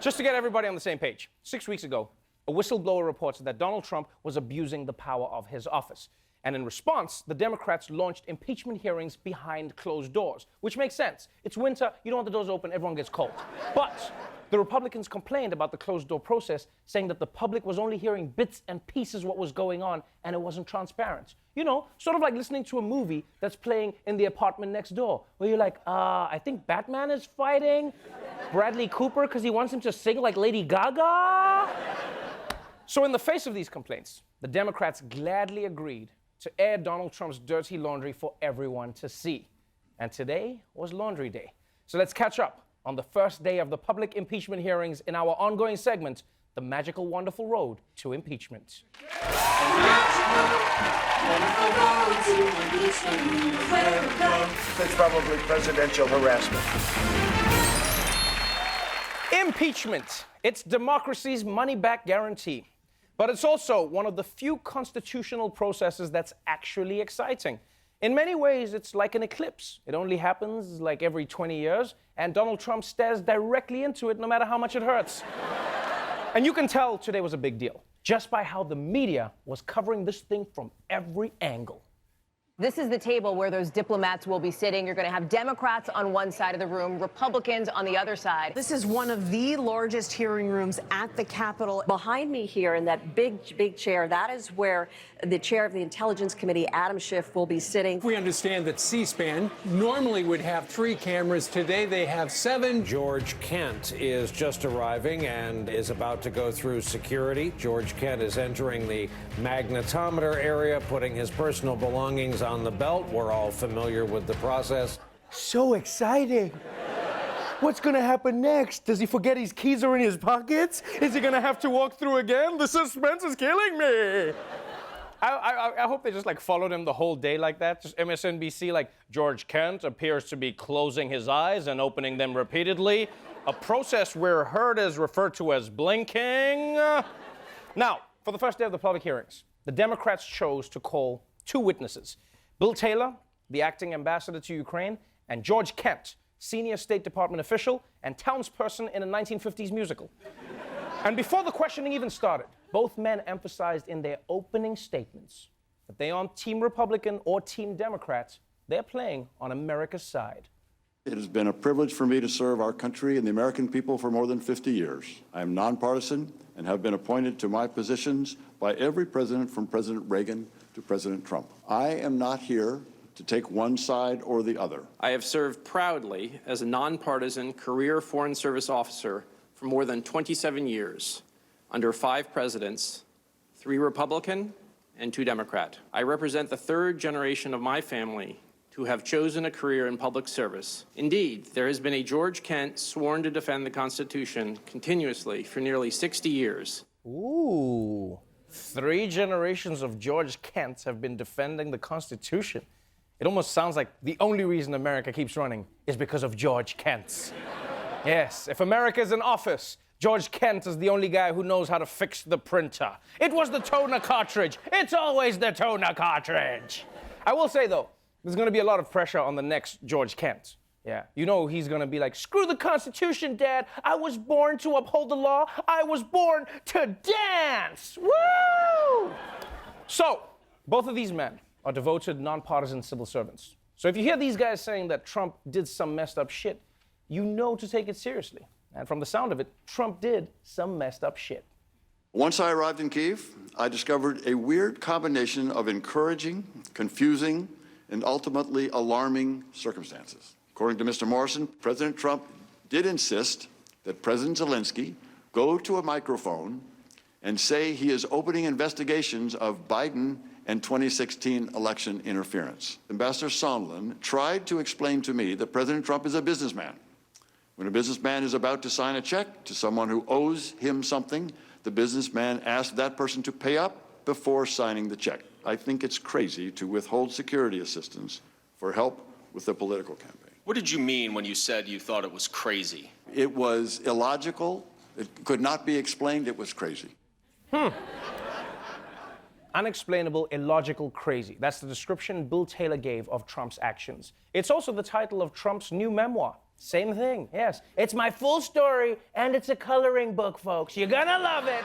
Just to get everybody on the same page, 6 weeks ago, a whistleblower reported that Donald Trump was abusing the power of his office. And in response, the Democrats launched impeachment hearings behind closed doors, which makes sense. It's winter, you don't want the doors open, everyone gets cold. But the Republicans complained about the closed-door process, saying that the public was only hearing bits and pieces what was going on, and it wasn't transparent. You know, sort of like listening to a movie that's playing in the apartment next door, where you're like, I think Batman is fighting Bradley Cooper because he wants him to sing like Lady Gaga. So in the face of these complaints, the Democrats gladly agreed to air Donald Trump's dirty laundry for everyone to see. And today was Laundry Day. So let's catch up on the first day of the public impeachment hearings in our ongoing segment, The Magical Wonderful Road to Impeachment. It's probably presidential harassment. Impeachment. It's democracy's money-back guarantee. But it's also one of the few constitutional processes that's actually exciting. In many ways, it's like an eclipse. It only happens like every 20 years, and Donald Trump stares directly into it no matter how much it hurts. And you can tell today was a big deal, just by how the media was covering this thing from every angle. This is the table where those diplomats will be sitting. You're going to have Democrats on one side of the room, Republicans on the other side. This is one of the largest hearing rooms at the Capitol. Behind me here in that big chair, that is where the chair of the Intelligence Committee, Adam Schiff, will be sitting. We understand that C-SPAN normally would have 3 cameras. Today they have 7. George Kent is just arriving and is about to go through security. George Kent is entering the magnetometer area, putting his personal belongings on the belt. We're all familiar with the process. So exciting. What's gonna happen next? Does he forget his keys are in his pockets? Is he gonna have to walk through again? The suspense is killing me. I hope they just like followed him the whole day like that. Just MSNBC, like, George Kent appears to be closing his eyes and opening them repeatedly. A process we're heard is referred to as blinking. Now, for the first day of the public hearings, the Democrats chose to call 2 witnesses. Bill Taylor, the acting ambassador to Ukraine, and George Kent, senior State Department official and townsperson in a 1950s musical. And before the questioning even started, both men emphasized in their opening statements that they aren't Team Republican or Team Democrat, they're playing on America's side. It has been a privilege for me to serve our country and the American people for more than 50 years. I am nonpartisan and have been appointed to my positions by every president from President Reagan to President Trump. I am not here to take one side or the other. I have served proudly as a nonpartisan career Foreign Service officer for more than 27 years, under 5 presidents, 3 Republican and 2 Democrat. I represent the 3rd generation of my family who have chosen a career in public service. Indeed, there has been a George Kent sworn to defend the Constitution continuously for nearly 60 years. Ooh, 3 generations of George Kents have been defending the Constitution. It almost sounds like the only reason America keeps running is because of George Kents. Yes, if America is in office, George Kent is the only guy who knows how to fix the printer. It was the toner cartridge. It's always the toner cartridge. I will say, though, there's going to be a lot of pressure on the next George Kent. Yeah, you know he's going to be like, screw the Constitution, Dad. I was born to uphold the law. I was born to dance. Woo! So, both of these men are devoted, nonpartisan civil servants. So if you hear these guys saying that Trump did some messed up shit, you know to take it seriously. And from the sound of it, Trump did some messed up shit. Once I arrived in Kyiv, I discovered a weird combination of encouraging, confusing, and ultimately alarming circumstances. According to Mr. Morrison, President Trump did insist that President Zelensky go to a microphone and say he is opening investigations of Biden and 2016 election interference. Ambassador Sondland tried to explain to me that President Trump is a businessman. When a businessman is about to sign a check to someone who owes him something, the businessman asks that person to pay up before signing the check. I think it's crazy to withhold security assistance for help with the political campaign. What did you mean when you said you thought it was crazy? It was illogical. It could not be explained. It was crazy. Unexplainable, illogical, crazy. That's the description Bill Taylor gave of Trump's actions. It's also the title of Trump's new memoir. Same thing, yes. It's my full story, and it's a coloring book, folks. You're gonna love it.